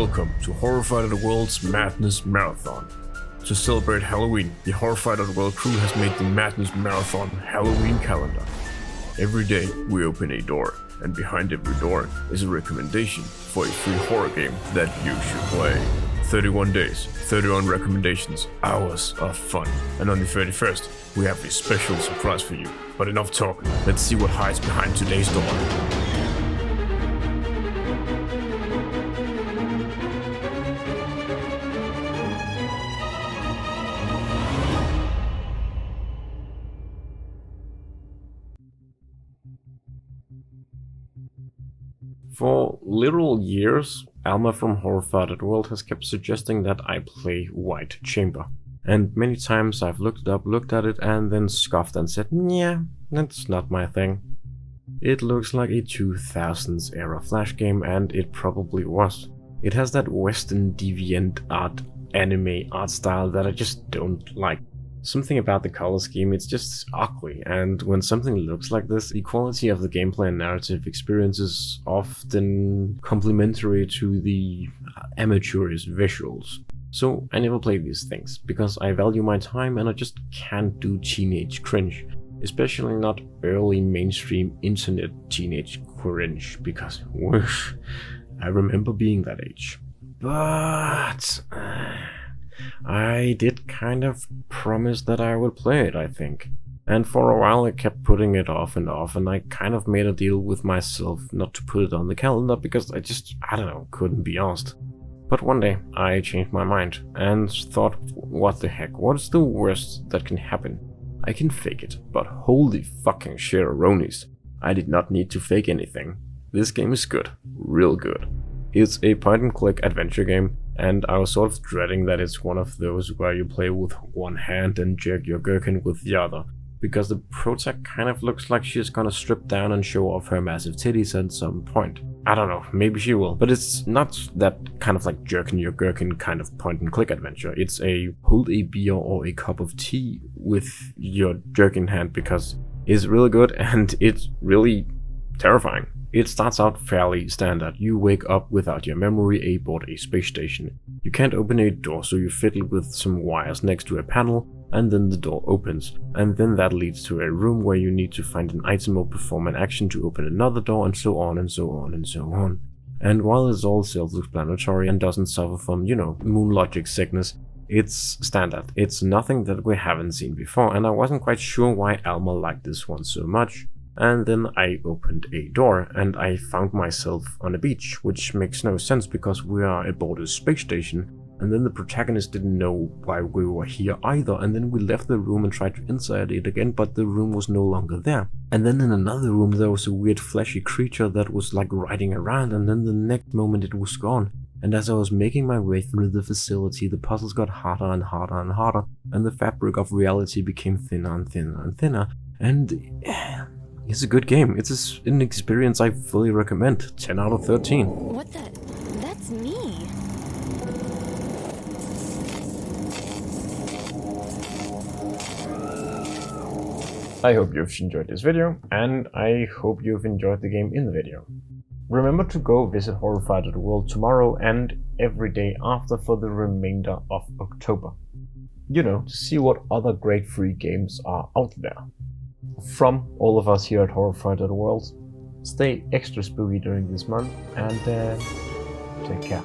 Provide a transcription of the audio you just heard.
Welcome to Horrify.world's Madness Marathon. To celebrate Halloween, the Horrify.world crew has made the Madness Marathon Halloween calendar. Every day we open a door, and behind every door is a recommendation for a free horror game that you should play. 31 days, 31 recommendations, hours of fun. And on the 31st, we have a special surprise for you. But enough talk, let's see what hides behind today's door. For literal years, Alma from Horrify.world has kept suggesting that I play White Chamber. And many times I've looked it up, looked at it, and then scoffed and said, yeah, that's not my thing. It looks like a 2000s era Flash game, and it probably was. It has that Western deviant art, anime art style that I just don't like. Something about the color scheme, it's just ugly, and when something looks like this, the quality of the gameplay and narrative experience is often complementary to the amateurish visuals. So I never play these things, because I value my time and I just can't do teenage cringe. Especially not early mainstream internet teenage cringe, because whoosh, I remember being that age. But I did kind of promise that I would play it, I think. And for a while I kept putting it off, and I kind of made a deal with myself not to put it on the calendar because I don't know, couldn't be asked. But one day I changed my mind and thought, what the heck, what's the worst that can happen? I can fake it, but holy fucking shit-a-ronies. I did not need to fake anything. This game is good, real good. It's a point-and-click adventure game, and I was sort of dreading that it's one of those where you play with one hand and jerk your gherkin with the other, because the protag kind of looks like she's gonna strip down and show off her massive titties at some point. I don't know, maybe she will, but it's not that kind of like jerking your gherkin kind of point-and-click adventure. It's a hold a beer or a cup of tea with your jerk in hand, because it's really good and it's really terrifying. It starts out fairly standard. You wake up without your memory aboard a space station. You can't open a door, so you fiddle with some wires next to a panel, and then the door opens. And then that leads to a room where you need to find an item or perform an action to open another door, and so on and so on and so on. And while it's all self-explanatory and doesn't suffer from, moon logic sickness, it's standard. It's nothing that we haven't seen before, and I wasn't quite sure why Alma liked this one so much. And then I opened a door and I found myself on a beach, which makes no sense because we are aboard a space station, and then the protagonist didn't know why we were here either, and then we left the room and tried to inside it again, but the room was no longer there. And then in another room there was a weird fleshy creature that was like riding around, and then the next moment it was gone. And as I was making my way through the facility, the puzzles got harder and harder and harder, and the fabric of reality became thinner and thinner and thinner, and it's a good game. It's an experience I fully recommend. 10 out of 13. What the? That's me. I hope you've enjoyed this video, and I hope you've enjoyed the game in the video. Remember to go visit Horrify.world tomorrow and every day after for the remainder of October. To see what other great free games are out there. From all of us here at Horrify.world, stay extra spooky during this month, and take care.